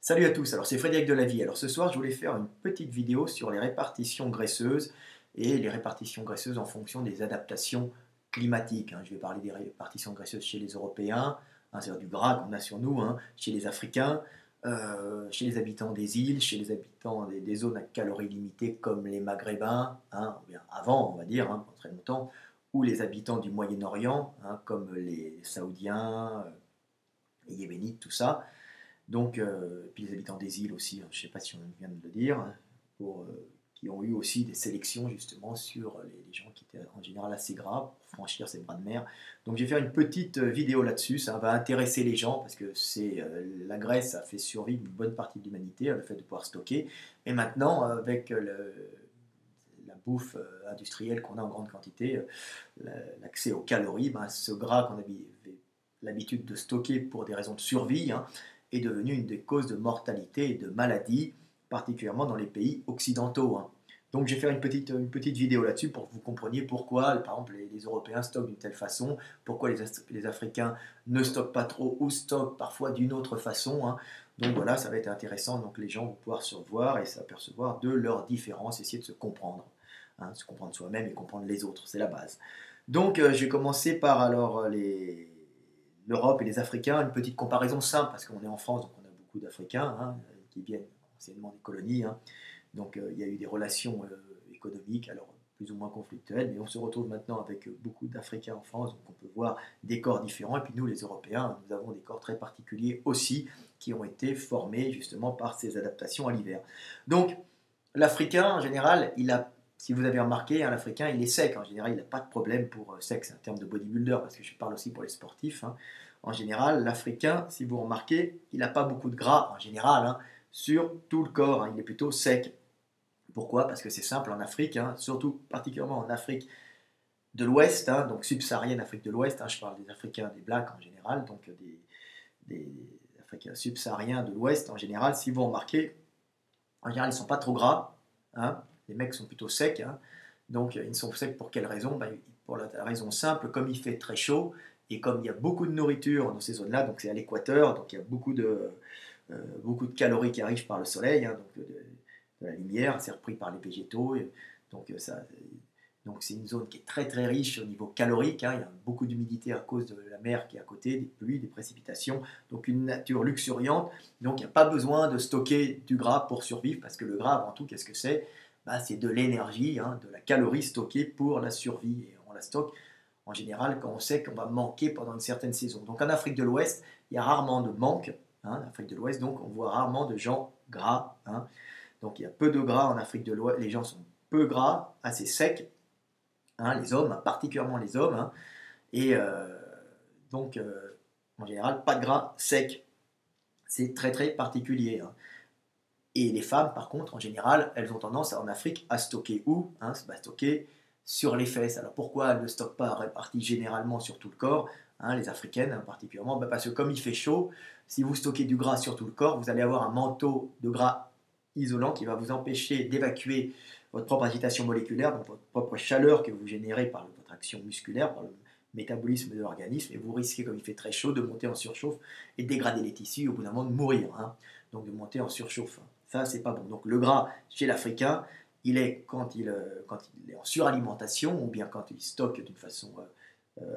Salut à tous, alors c'est Frédéric Delavie. Alors ce soir, je voulais faire une petite vidéo sur les répartitions graisseuses et les répartitions graisseuses en fonction des adaptations climatiques, hein. Je vais parler des répartitions graisseuses chez les Européens, hein, c'est-à-dire du gras qu'on a sur nous, hein, chez les Africains, chez les habitants des îles, chez les habitants des zones à calories limitées comme les Maghrébins, hein, ou bien avant, on va dire, hein, pas très longtemps, ou les habitants du Moyen-Orient, hein, comme les Saoudiens, les Yéménites, tout ça. Donc, puis les habitants des îles aussi, hein, je ne sais pas si on vient de le dire, hein, qui ont eu aussi des sélections justement sur les gens qui étaient en général assez gras pour franchir ces bras de mer. Donc je vais faire une petite vidéo là-dessus, ça va intéresser les gens parce que la graisse a fait survivre une bonne partie de l'humanité, le fait de pouvoir stocker. Et maintenant, avec la bouffe industrielle qu'on a en grande quantité, l'accès aux calories, ben, ce gras qu'on avait l'habitude de stocker pour des raisons de survie, hein, est devenu une des causes de mortalité et de maladie, particulièrement dans les pays occidentaux, hein. Donc je vais faire une petite vidéo là-dessus pour que vous compreniez pourquoi, par exemple, les Européens stockent d'une telle façon, pourquoi les Africains ne stockent pas trop ou stockent parfois d'une autre façon, hein. Donc voilà, ça va être intéressant, donc les gens vont pouvoir se voir et s'apercevoir de leurs différences, essayer de se comprendre, hein, se comprendre soi-même et comprendre les autres, c'est la base. Donc je vais commencer par alors l'Europe et les Africains, une petite comparaison simple, parce qu'on est en France, donc on a beaucoup d'Africains, hein, qui viennent anciennement des colonies, hein. Donc il y a eu des relations économiques, alors plus ou moins conflictuelles, mais on se retrouve maintenant avec beaucoup d'Africains en France, donc on peut voir des corps différents, et puis nous les Européens, nous avons des corps très particuliers aussi, qui ont été formés justement par ces adaptations à l'hiver. Donc l'Africain, en général, si vous avez remarqué, hein, l'Africain, il est sec. En général, il n'a pas de problème pour sec. C'est un terme de bodybuilder, parce que je parle aussi pour les sportifs, hein. En général, l'Africain, si vous remarquez, il n'a pas beaucoup de gras, en général, hein, sur tout le corps, hein. Il est plutôt sec. Pourquoi? Parce que c'est simple en Afrique, hein, surtout particulièrement en Afrique de l'Ouest, hein, donc subsaharienne Afrique de l'Ouest, hein, je parle des Africains, des Blacks en général, donc des Africains subsahariens de l'Ouest en général. Si vous remarquez, en général, ils ne sont pas trop gras, hein. Les mecs sont plutôt secs, hein. Donc, ils sont secs pour quelle raison? Ben, pour la raison simple, comme il fait très chaud et comme il y a beaucoup de nourriture dans ces zones-là, donc c'est à l'équateur, donc il y a beaucoup de calories qui arrivent par le soleil, hein, donc de la lumière, c'est repris par les végétaux. Donc, donc c'est une zone qui est très très riche au niveau calorique, hein. Il y a beaucoup d'humidité à cause de la mer qui est à côté, des pluies, des précipitations, donc une nature luxuriante. Donc il n'y a pas besoin de stocker du gras pour survivre, parce que le gras avant tout, qu'est-ce que c'est? Bah, c'est de l'énergie, hein, de la calorie stockée pour la survie. Et on la stocke en général quand on sait qu'on va manquer pendant une certaine saison. Donc en Afrique de l'Ouest, il y a rarement de manque, hein, en Afrique de l'Ouest, donc on voit rarement de gens gras, hein. Donc il y a peu de gras en Afrique de l'Ouest, les gens sont peu gras, assez secs, hein, les hommes, particulièrement les hommes, hein. Et donc, en général, pas de gras sec. C'est très très particulier, hein. Et les femmes, par contre, en général, elles ont tendance en Afrique à stocker où, hein, bah, stocker sur les fesses. Alors pourquoi elles ne stockent pas réparties généralement sur tout le corps, hein, les Africaines, hein, particulièrement? Bah, parce que comme il fait chaud, si vous stockez du gras sur tout le corps, vous allez avoir un manteau de gras isolant qui va vous empêcher d'évacuer votre propre agitation moléculaire, donc votre propre chaleur que vous générez par votre action musculaire, par le métabolisme de l'organisme, et vous risquez, comme il fait très chaud, de monter en surchauffe et de dégrader les tissus, au bout d'un moment de mourir, hein. Donc de monter en surchauffe. Ça, c'est pas bon. Donc le gras chez l'Africain, il est quand il est en suralimentation, ou bien quand il stocke d'une façon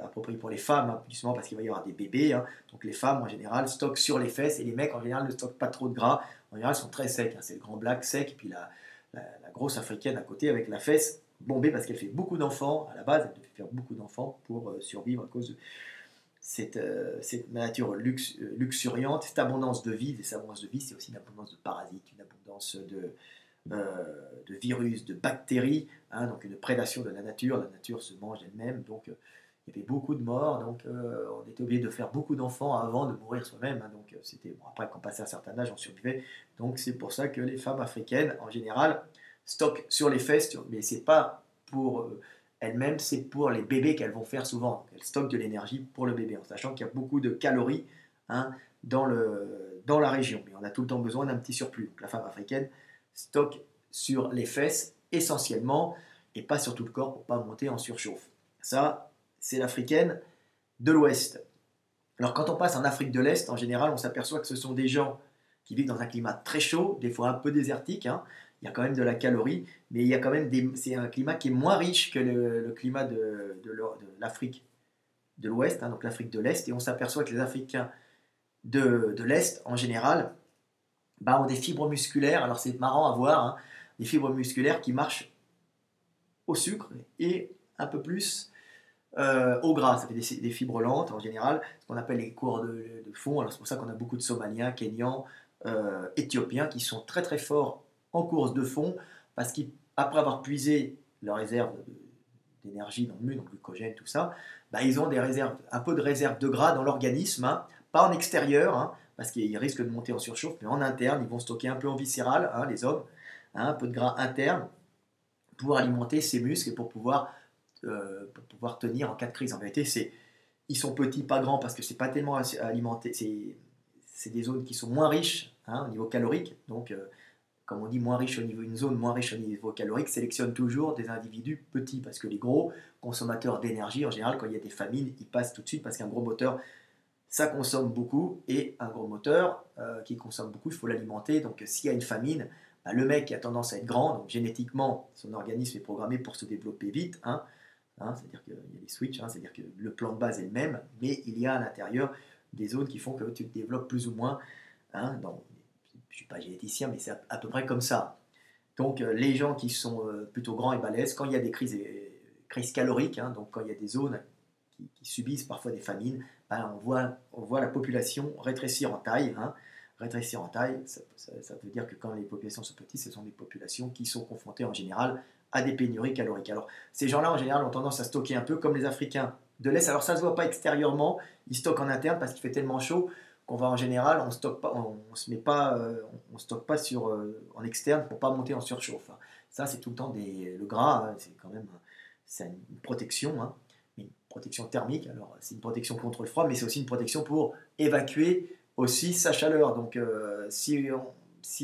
appropriée pour les femmes, hein, justement parce qu'il va y avoir des bébés, hein. Donc les femmes en général stockent sur les fesses, et les mecs en général ne stockent pas trop de gras. En général, ils sont très secs, hein. C'est le grand black sec, et puis la grosse africaine à côté avec la fesse bombée parce qu'elle fait beaucoup d'enfants. À la base, elle devait faire beaucoup d'enfants pour survivre à cause de cette nature luxuriante, cette abondance de vie. Et cette abondance de vie, c'est aussi une abondance de parasites, une abondance de virus, de bactéries, hein, donc une prédation de la nature se mange elle-même, donc il y avait beaucoup de morts, donc on était obligé de faire beaucoup d'enfants avant de mourir soi-même, hein, donc c'était bon, après quand on passait un certain âge on survivait, donc c'est pour ça que les femmes africaines en général stockent sur les fesses, mais c'est pas pour elles-mêmes, c'est pour les bébés qu'elles vont faire souvent. Elles stockent de l'énergie pour le bébé, en sachant qu'il y a beaucoup de calories, hein, dans la région. Mais on a tout le temps besoin d'un petit surplus. Donc la femme africaine stocke sur les fesses essentiellement, et pas sur tout le corps pour ne pas monter en surchauffe. Ça, c'est l'africaine de l'Ouest. Alors quand on passe en Afrique de l'Est, en général, on s'aperçoit que ce sont des gens qui vivent dans un climat très chaud, des fois un peu désertique, hein. Il y a quand même de la calorie, mais il y a quand même c'est un climat qui est moins riche que le climat de l'Afrique de l'Ouest, hein, donc l'Afrique de l'Est, et on s'aperçoit que les Africains de l'Est, en général, bah, ont des fibres musculaires, alors c'est marrant à voir, hein, des fibres musculaires qui marchent au sucre et un peu plus au gras. Ça fait des fibres lentes en général, ce qu'on appelle les cours de fond. Alors c'est pour ça qu'on a beaucoup de Somaliens, Kenyans, Éthiopiens qui sont très très forts en course de fond parce qu'après avoir puisé leurs réserves d'énergie dans le muscle, donc glucogène, tout ça, bah, ils ont des réserves, un peu de réserve de gras dans l'organisme, hein, pas en extérieur, hein, parce qu'ils risquent de monter en surchauffe, mais en interne, ils vont stocker un peu en viscéral, hein, les hommes, hein, un peu de gras interne pour alimenter ces muscles et pour pouvoir tenir en cas de crise. En vérité, ils sont petits, pas grands, parce que c'est pas tellement alimenté. C'est des zones qui sont moins riches, hein, au niveau calorique. Donc, comme on dit, une zone moins riche au niveau calorique sélectionne toujours des individus petits, parce que les gros consommateurs d'énergie, en général, quand il y a des famines, ils passent tout de suite, parce qu'un gros moteur, ça consomme beaucoup, et un gros moteur qui consomme beaucoup, il faut l'alimenter. Donc, s'il y a une famine, bah, le mec a tendance à être grand, donc génétiquement, son organisme est programmé pour se développer vite, hein, c'est-à-dire qu'il y a des switches, hein, c'est-à-dire que le plan de base est le même, mais il y a à l'intérieur des zones qui font que tu te développes plus ou moins. Hein, je ne suis pas généticien, mais c'est à peu près comme ça. Donc les gens qui sont plutôt grands et balèzes, quand il y a des crises caloriques, hein, donc quand il y a des zones qui subissent parfois des famines, ben, on voit la population rétrécir en taille. Hein. Rétrécir en taille, ça veut dire que quand les populations sont petites, ce sont des populations qui sont confrontées en général à des pénuries caloriques. Alors, ces gens-là, en général, ont tendance à stocker un peu comme les Africains de l'Est. Alors, ça ne se voit pas extérieurement, ils stockent en interne parce qu'il fait tellement chaud qu'on va en général, on stocke pas, on stocke pas en externe pour pas monter en surchauffe. Hein. Ça, c'est tout le temps le gras, hein, c'est quand même c'est une protection, hein, une protection thermique. Alors, c'est une protection contre le froid, mais c'est aussi une protection pour évacuer aussi sa chaleur. Donc, si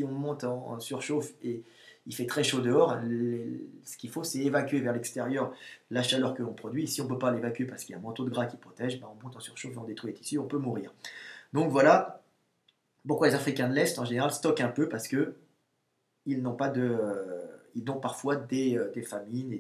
on monte en surchauffe et il fait très chaud dehors, ce qu'il faut, c'est évacuer vers l'extérieur la chaleur que l'on produit. Et si on ne peut pas l'évacuer parce qu'il y a un manteau de gras qui protège, ben on monte en surchauffe, on détruit les tissus, on peut mourir. Donc voilà pourquoi les Africains de l'Est, en général, stockent un peu, parce que ils n'ont pas ils ont parfois des famines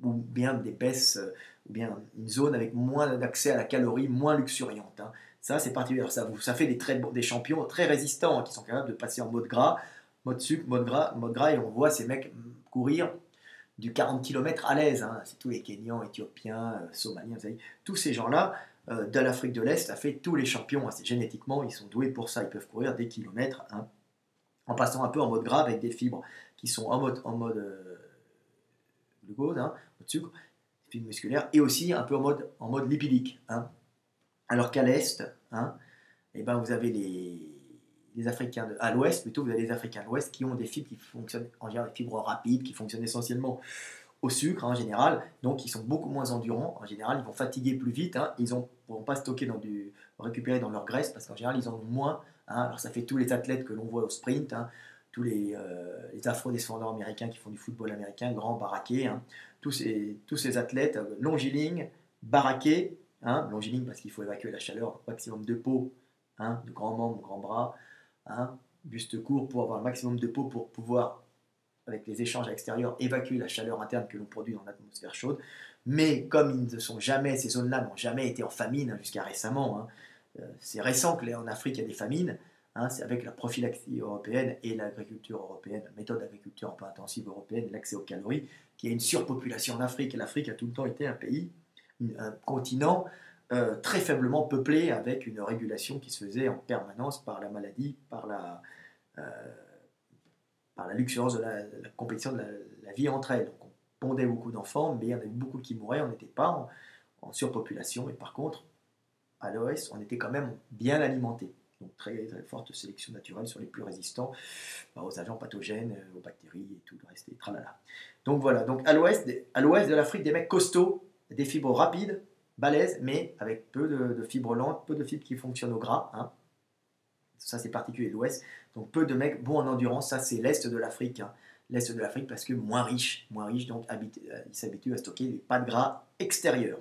ou bien des baisses, ou bien une zone avec moins d'accès à la calorie, moins luxuriante. Hein. Ça, c'est particulier. Alors, ça fait des champions très résistants, hein, qui sont capables de passer en mode gras, mode sucre, mode gras, et on voit ces mecs courir du 40 km à l'aise. Hein. C'est tous les Kenyans, Éthiopiens, Somaliens, vous savez, tous ces gens-là de l'Afrique de l'Est, ça fait tous les champions. Hein. C'est génétiquement, ils sont doués pour ça. Ils peuvent courir des kilomètres, hein, en passant un peu en mode gras avec des fibres qui sont en mode glucose, hein, mode sucre, fibres musculaires, et aussi un peu en mode lipidique. Hein. Alors qu'à l'Est, hein, eh ben vous avez les Africains à l'Ouest, plutôt, vous avez les Africains de l'Ouest qui ont des fibres qui fonctionnent en général, des fibres rapides, qui fonctionnent essentiellement au sucre, hein, en général, donc ils sont beaucoup moins endurants. En général, ils vont fatiguer plus vite. Hein, ils ne vont pas stocker récupérer dans leur graisse, parce qu'en général, ils en ont moins. Hein, alors ça fait tous les athlètes que l'on voit au sprint, hein, tous les afro-descendants américains qui font du football américain, grands, baraqués, hein, tous ces athlètes longilignes, baraqués, hein, longilignes parce qu'il faut évacuer la chaleur, maximum de peau, hein, de grands membres, grands bras, hein, buste court pour avoir le maximum de peau pour pouvoir, avec les échanges à l'extérieur, évacuer la chaleur interne que l'on produit dans l'atmosphère chaude. Mais comme ces zones-là n'ont jamais été en famine, hein, jusqu'à récemment, hein, c'est récent qu'en Afrique il y a des famines, hein, c'est avec la prophylaxie européenne et l'agriculture européenne, la méthode d'agriculture un peu intensive européenne, l'accès aux calories, qu'il y a une surpopulation en Afrique. Et l'Afrique a tout le temps été un pays, un continent très faiblement peuplé, avec une régulation qui se faisait en permanence par la maladie, par euh, la luxuriance de la compétition de la vie entre elles. Donc on pondait beaucoup d'enfants, mais il y en avait beaucoup qui mouraient, on n'était pas en surpopulation, et par contre, à l'Ouest, on était quand même bien alimenté. Donc très, très forte sélection naturelle sur les plus résistants, aux agents pathogènes, aux bactéries et tout le reste, et tralala. Donc voilà, donc à l'Ouest de l'Afrique, des mecs costauds, des fibres rapides, balèzes, mais avec peu de fibres lentes, peu de fibres qui fonctionnent au gras, hein. Ça c'est particulier de l'Ouest, donc peu de mecs bons en endurance. Ça c'est l'Est de l'Afrique, hein. L'Est de l'Afrique, parce que moins riche, donc ils s'habituent à stocker pas de gras extérieurs.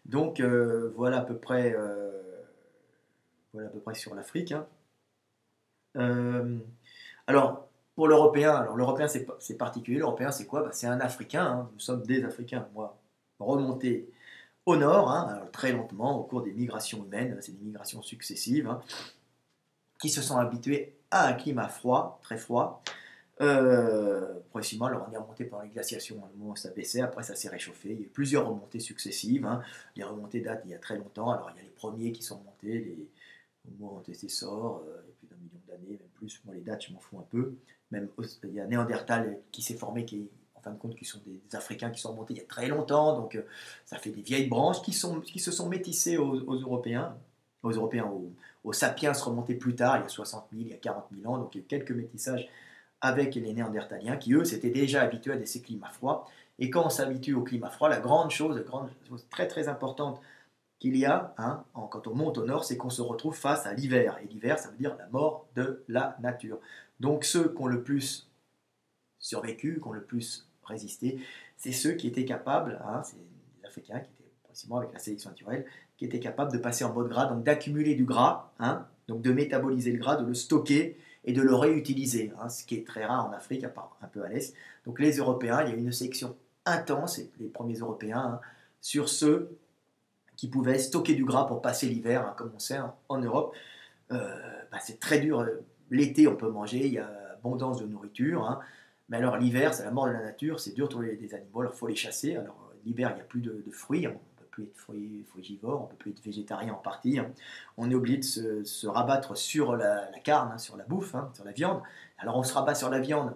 Donc voilà à peu près sur l'Afrique, hein. Euh, alors, pour l'Européen, c'est particulier. L'Européen, c'est quoi? Bah, c'est un Africain, hein. Nous sommes des Africains. Moi, remonté au nord, hein, alors très lentement, au cours des migrations humaines, c'est des migrations successives, hein, qui se sont habitués à un climat froid, très froid. Progressivement, alors on est remonté pendant les glaciations, à un moment ça baissait, après ça s'est réchauffé. Il y a eu plusieurs remontées successives, hein. Les remontées datent d'il y a très longtemps. Alors il y a les premiers qui sont remontés, les Homo antecessors, il y a plus d'un million d'années, même plus. Moi les dates, je m'en fous un peu. Même il y a Néandertal qui s'est formé, qui en fin de compte, qui sont des Africains qui sont remontés il y a très longtemps, donc ça fait des vieilles branches qui se sont métissées aux Européens, aux sapiens remontés plus tard, il y a 60 000, il y a 40 000 ans, donc il y a eu quelques métissages avec les Néandertaliens qui, eux, s'étaient déjà habitués à ces climats froids. Et quand on s'habitue au climat froid, la grande chose très très importante qu'il y a, hein, quand on monte au nord, c'est qu'on se retrouve face à l'hiver. Et l'hiver, ça veut dire la mort de la nature. Donc ceux qui ont le plus survécu, qui ont le plus résisté, c'est ceux qui étaient capables, hein, c'est les Africains qui étaient précisément avec la sélection naturelle, qui étaient capables de passer en mode gras, donc d'accumuler du gras, hein, donc de métaboliser le gras, de le stocker et de le réutiliser, hein, ce qui est très rare en Afrique, à part un peu à l'est. Donc les Européens, il y a une sélection intense, et les premiers Européens, hein, sur ceux qui pouvaient stocker du gras pour passer l'hiver, hein, comme on sait, hein, en Europe. C'est très dur. L'été, on peut manger, il y a abondance de nourriture, hein. Mais alors l'hiver, c'est la mort de la nature, c'est dur de trouver des animaux, alors il faut les chasser. Alors l'hiver, il n'y a plus de fruits, hein. On ne peut plus être frugivore, on ne peut plus être végétarien en partie, hein. On est obligé de se rabattre sur la carne, hein, sur la bouffe, hein, sur la viande. Alors on se rabat sur la viande,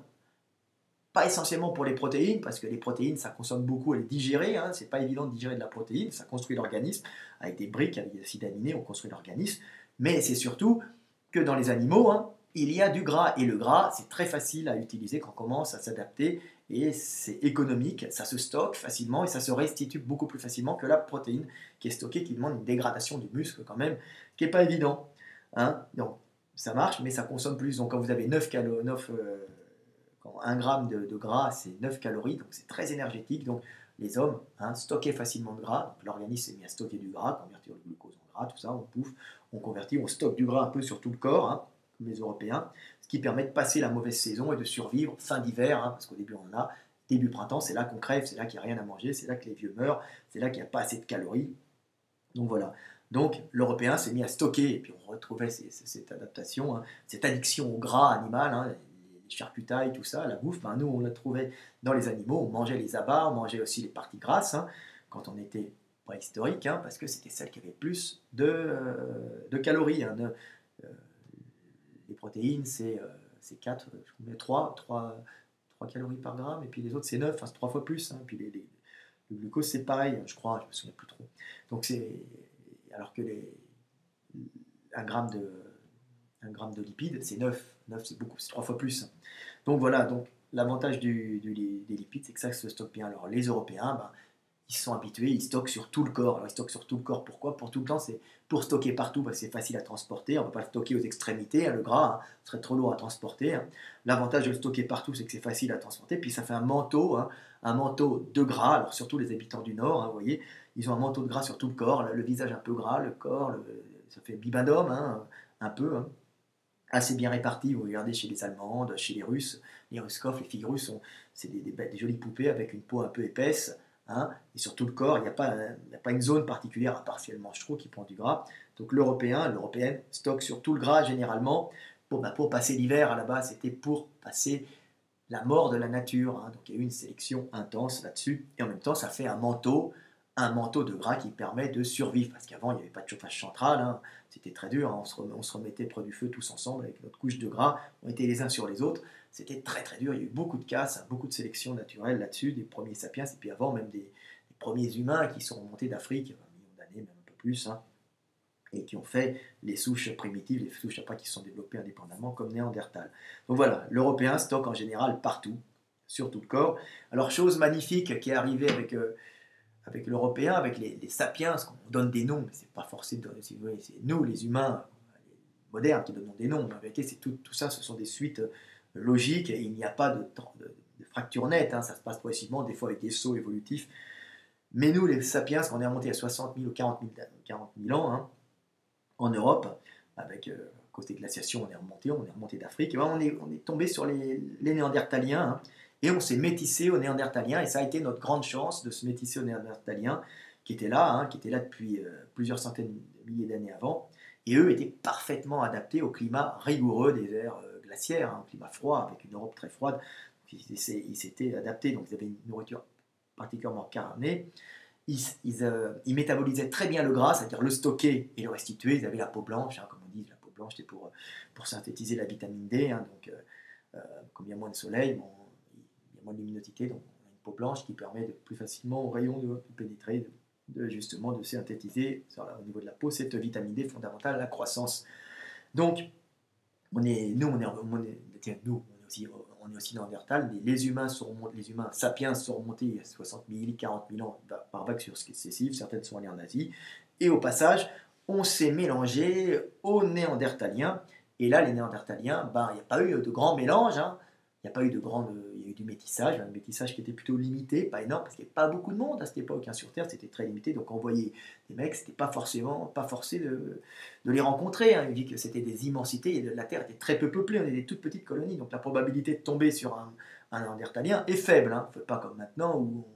pas essentiellement pour les protéines, parce que les protéines, ça consomme beaucoup à les digérer, hein. C'est pas évident de digérer de la protéine, ça construit l'organisme. Avec des briques, avec des acides aminés, on construit l'organisme. Mais c'est surtout que dans les animaux, hein, il y a du gras. Et le gras, c'est très facile à utiliser quand on commence à s'adapter. Et c'est économique, ça se stocke facilement et ça se restitue beaucoup plus facilement que la protéine qui est stockée, qui demande une dégradation du muscle quand même, qui n'est pas évident, hein. Donc ça marche, mais ça consomme plus. Donc quand vous avez 1 gramme de gras, c'est 9 calories, donc c'est très énergétique. Donc les hommes, hein, stockaient facilement de gras. L'organisme s'est mis à stocker du gras, convertir le glucose en gras, tout ça, on bouffe, on convertit, on stocke du gras un peu sur tout le corps, hein, comme les Européens, ce qui permet de passer la mauvaise saison et de survivre fin d'hiver, hein, parce qu'au début on en a, début printemps, c'est là qu'on crève, c'est là qu'il n'y a rien à manger, c'est là que les vieux meurent, c'est là qu'il n'y a pas assez de calories. Donc voilà. Donc l'Européen s'est mis à stocker, et puis on retrouvait cette adaptation, hein, cette addiction au gras animal, hein, les charcutailles, tout ça, la bouffe, ben nous on la trouvait dans les animaux, on mangeait les abats, on mangeait aussi les parties grasses, hein, quand on était préhistorique, hein, parce que c'était celle qui avait plus de calories, hein, euh, les protéines, c'est 4, 3 calories par gramme, et puis les autres c'est 9, enfin, c'est 3 fois plus, hein, puis le glucose c'est pareil, je crois, je me souviens plus trop. Donc alors que 1 gramme de lipides, c'est 9. 9 c'est beaucoup, c'est 3 fois plus. Donc voilà, donc l'avantage des lipides, c'est que ça se stocke bien. Alors les Européens, ben, ils se sont habitués, ils stockent sur tout le corps. Alors ils stockent sur tout le corps, pourquoi? Pour tout le temps, c'est pour stocker partout, parce que c'est facile à transporter. On ne peut pas le stocker aux extrémités, hein, le gras, hein, ce serait trop lourd à transporter, hein. L'avantage de le stocker partout, c'est que c'est facile à transporter, puis ça fait hein, un manteau de gras. Alors surtout les habitants du Nord, hein, vous voyez, ils ont un manteau de gras sur tout le corps, le visage un peu gras, le corps, ça fait bibendum, hein, un peu, hein, assez bien réparti. Vous regardez chez les Allemandes, chez les Ruskov, les filles russes, c'est des jolies poupées avec une peau un peu épaisse, hein, et sur tout le corps, il n'y a pas une zone particulière, à part si elle mange trop, qui prend du gras. Donc l'Européenne stocke sur tout le gras généralement pour passer l'hiver. À la base, c'était pour passer la mort de la nature, hein. Donc il y a eu une sélection intense là-dessus, et en même temps, ça fait un manteau de gras qui permet de survivre, parce qu'avant, il n'y avait pas de chauffage central, hein. C'était très dur, hein. On se remettait près du feu tous ensemble avec notre couche de gras, on était les uns sur les autres, c'était très très dur, il y a eu beaucoup de casse, hein, beaucoup de sélection naturelle là-dessus, des premiers sapiens, et puis avant même des premiers humains qui sont remontés d'Afrique, il y a 1 million d'années, même un peu plus, hein, et qui ont fait les souches primitives, les souches après qui se sont développées indépendamment, comme Néandertal. Donc voilà, l'Européen stocke en général partout, sur tout le corps. Alors chose magnifique qui est arrivée avec l'Européen, avec les sapiens, parce qu'on donne des noms, mais c'est pas forcément, si vous voulez, c'est nous les humains les modernes qui donnons des noms, mais en vérité c'est tout ça, ce sont des suites logiques, et il n'y a pas de fracture nette, hein. Ça se passe progressivement, des fois avec des sauts évolutifs. Mais nous les sapiens, quand on est remonté à 60 000 ou 40 000 ans, hein, en Europe, avec cause des glaciations, on est remonté d'Afrique, et ben, on est tombé sur les Néandertaliens, hein, et on s'est métissé aux Néandertaliens, et ça a été notre grande chance de se métisser aux Néandertaliens, qui étaient là depuis plusieurs centaines de milliers d'années avant, et eux étaient parfaitement adaptés au climat rigoureux des ères glaciaires, hein, un climat froid, avec une Europe très froide. Ils s'étaient adaptés, donc ils avaient une nourriture particulièrement carnée. Ils métabolisaient très bien le gras, c'est-à-dire le stocker et le restituer. Ils avaient la peau blanche, hein, comme on dit, la peau blanche c'est pour synthétiser la vitamine D. Hein, donc, comme il y a moins de soleil, bon, il y a moins de luminosité, donc on a une peau blanche qui permet de plus facilement aux rayons de pénétrer, justement de synthétiser au niveau de la peau cette vitamine D fondamentale à la croissance. Donc, on est aussi Néandertal, les humains sapiens sont remontés il y a 60 000, 40 000 ans par vagues successives, certaines sont allées en Asie, et au passage, on s'est mélangé aux Néandertaliens, et là, les Néandertaliens, ben, il n'y a pas eu de grand mélange, hein. Il n'y a pas eu il y a eu du métissage, un métissage qui était plutôt limité, pas énorme, parce qu'il n'y avait pas beaucoup de monde à cette époque, hein, sur Terre, c'était très limité, donc envoyer des mecs, c'était pas forcé de les rencontrer, hein, vu que c'était des immensités, et la Terre était très peu peuplée, on était des toutes petites colonies, donc la probabilité de tomber sur un Néandertalien est faible, hein, pas comme maintenant où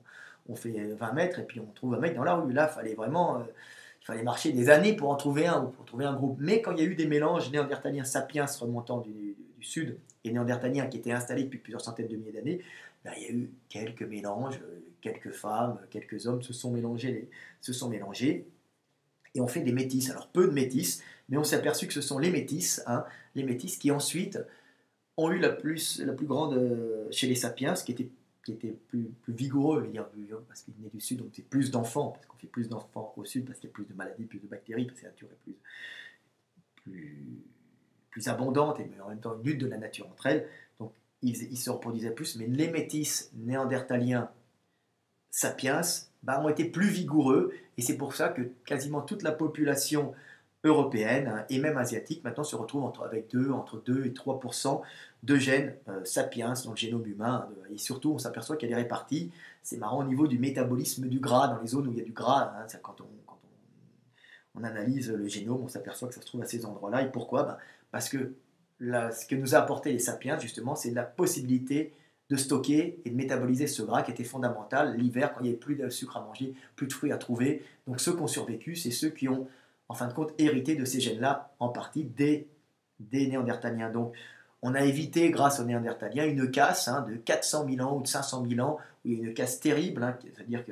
on fait 20 mètres et puis on trouve un mec dans la rue, là, il fallait marcher des années pour en trouver un, ou pour trouver un groupe. Mais quand il y a eu des mélanges néandertaliens sapiens remontant du sud et néandertaliens qui étaient installés depuis plusieurs centaines de milliers d'années, ben, il y a eu quelques mélanges, quelques femmes, quelques hommes se sont mélangés, et on fait des métis. Alors peu de métis, mais on s'est aperçu que ce sont les métis, hein, qui ensuite ont eu la plus grande chez les sapiens, qui était plus vigoureux, je veux dire, parce qu'ils venaient du sud, donc c'est plus d'enfants, parce qu'on fait plus d'enfants au sud, parce qu'il y a plus de maladies, plus de bactéries, parce que la nature est plus abondante, et en même temps une lutte de la nature entre elles, donc ils se reproduisaient plus, mais les métis néandertaliens sapiens bah, ont été plus vigoureux, et c'est pour ça que quasiment toute la population européenne, hein, et même asiatique maintenant se retrouve avec entre 2 et 3% de gènes sapiens dans le génome humain, et surtout on s'aperçoit qu'elle est répartie, c'est marrant, au niveau du métabolisme du gras, dans les zones où il y a du gras, hein, quand on analyse le génome, on s'aperçoit que ça se trouve à ces endroits-là, et pourquoi bah, parce que ce que nous a apporté les sapiens, justement, c'est la possibilité de stocker et de métaboliser ce gras qui était fondamental l'hiver quand il n'y avait plus de sucre à manger, plus de fruits à trouver. Donc ceux qui ont survécu, c'est ceux qui ont, en fin de compte, hérité de ces gènes-là, en partie des Néandertaliens. Donc on a évité, grâce aux Néandertaliens, une casse, hein, de 400 000 ans ou de 500 000 ans, où il y a une casse terrible, hein, c'est-à-dire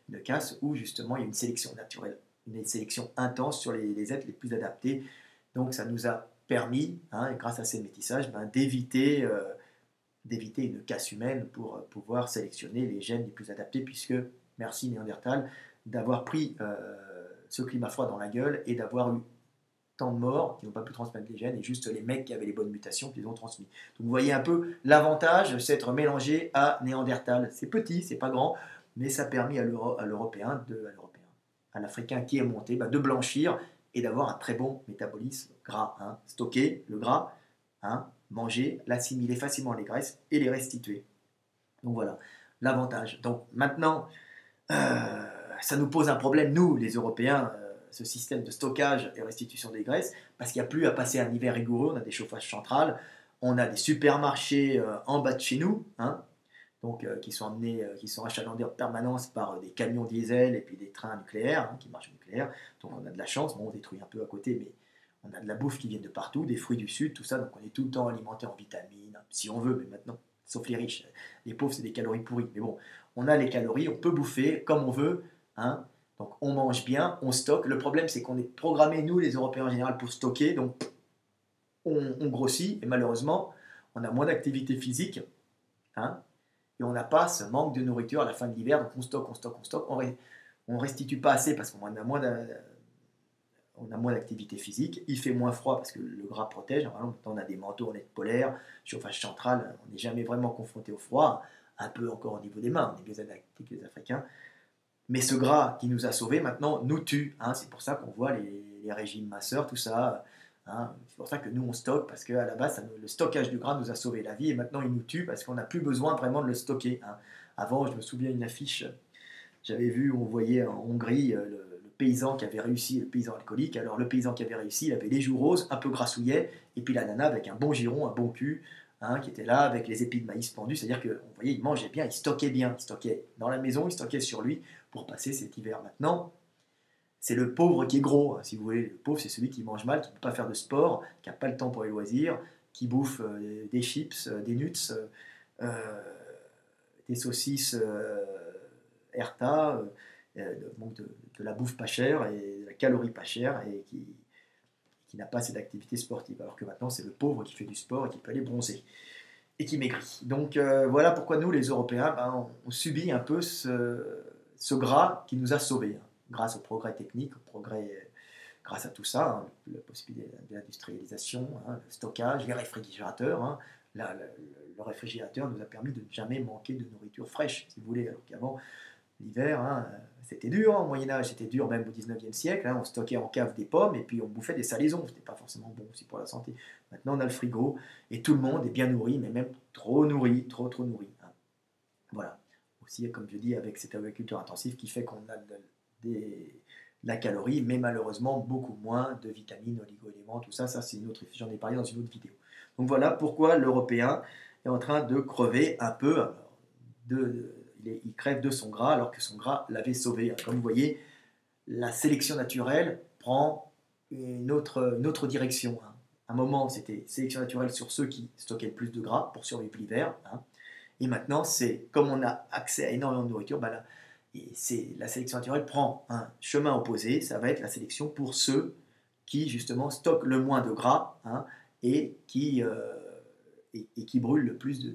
une casse où justement il y a une sélection naturelle, une sélection intense sur les êtres les plus adaptés. Donc ça nous a permis, hein, grâce à ces métissages, ben, d'éviter une casse humaine pour pouvoir sélectionner les gènes les plus adaptés, puisque, merci Néandertal, d'avoir pris ce climat froid dans la gueule et d'avoir eu tant de morts qui n'ont pas pu transmettre les gènes, et juste les mecs qui avaient les bonnes mutations qui les ont transmis. Donc vous voyez un peu l'avantage de s'être mélangé à Néandertal. C'est petit, c'est pas grand, mais ça a permis à l'Européen, à l'Africain qui est monté, ben, de blanchir et d'avoir un très bon métabolisme gras, hein, stocker le gras, hein, manger, l'assimiler facilement les graisses et les restituer. Donc voilà, l'avantage. Donc maintenant, ça nous pose un problème, nous, les Européens, ce système de stockage et restitution des graisses, parce qu'il n'y a plus à passer un hiver rigoureux, on a des chauffages centrales, on a des supermarchés en bas de chez nous, hein, donc, qui sont achalandés en permanence par des camions diesel et puis des trains nucléaires, hein, qui marchent au nucléaire. Donc on a de la chance, bon, on détruit un peu à côté, mais on a de la bouffe qui vient de partout, des fruits du sud, tout ça, donc on est tout le temps alimenté en vitamines, si on veut, mais maintenant, sauf les riches. Les pauvres, c'est des calories pourries. Mais bon, on a les calories, on peut bouffer comme on veut, hein, donc on mange bien, on stocke. Le problème, c'est qu'on est programmés, nous, les Européens en général, pour stocker, donc on grossit, et malheureusement, on a moins d'activité physique, hein, et on n'a pas ce manque de nourriture à la fin de l'hiver, donc on stocke, on restitue pas assez parce qu'on a moins d'activité physique, il fait moins froid parce que le gras protège, normalement on a des manteaux en laine polaire, chauffage central, on n'est jamais vraiment confronté au froid, un peu encore au niveau des mains, on est mieux adapté que les Africains, mais ce gras qui nous a sauvés maintenant nous tue, hein, c'est pour ça qu'on voit les régimes minceurs, tout ça, hein, c'est pour ça que nous on stocke, parce qu'à la base le stockage du gras nous a sauvé la vie, et maintenant il nous tue parce qu'on n'a plus besoin vraiment de le stocker, hein. Avant, je me souviens d'une affiche, j'avais vu, on voyait en Hongrie le paysan qui avait réussi, le paysan alcoolique. Alors le paysan qui avait réussi, il avait les joues roses, un peu grassouillet, et puis la nana avec un bon giron, un bon cul, hein, qui était là avec les épis de maïs pendus. C'est-à-dire que, vous voyez, il mangeait bien, il stockait bien, il stockait dans la maison, il stockait sur lui pour passer cet hiver. Maintenant, c'est le pauvre qui est gros, hein, si vous voulez. Le pauvre, c'est celui qui mange mal, qui ne peut pas faire de sport, qui n'a pas le temps pour les loisirs, qui bouffe des chips, des nuts, euh, des saucisses Herta, donc de la bouffe pas chère et de la calorie pas chère et qui n'a pas assez d'activité sportive. Alors que maintenant, c'est le pauvre qui fait du sport et qui peut aller bronzer et qui maigrit. Donc voilà pourquoi nous, les Européens, ben, on subit un peu ce gras qui nous a sauvés, hein, grâce au progrès technique, au progrès, grâce à tout ça, hein, la possibilité de l'industrialisation, hein, le stockage, les réfrigérateurs. Hein, le réfrigérateur nous a permis de ne jamais manquer de nourriture fraîche, si vous voulez, alors qu'avant, l'hiver, hein, c'était dur, hein, au Moyen-Âge, c'était dur même au 19e siècle, hein, on stockait en cave des pommes et puis on bouffait des salaisons, c'était pas forcément bon aussi pour la santé. Maintenant on a le frigo et tout le monde est bien nourri, mais même trop nourri, trop nourri. Hein. Voilà. Aussi, comme je dis, avec cette agriculture intensive qui fait qu'on a de la calorie, mais malheureusement beaucoup moins de vitamines, oligo-éléments, tout ça, c'est une autre, j'en ai parlé dans une autre vidéo. Donc voilà pourquoi l'Européen est en train de crever un peu, il crève de son gras alors que son gras l'avait sauvé. Comme vous voyez, la sélection naturelle prend une autre direction. Hein. À un moment, c'était sélection naturelle sur ceux qui stockaient le plus de gras pour survivre l'hiver. Hein. Et maintenant, c'est comme on a accès à énormément de nourriture, bah là, la sélection naturelle prend un chemin opposé. Ça va être la sélection pour ceux qui, justement, stockent le moins de gras, hein, et qui brûlent le plus de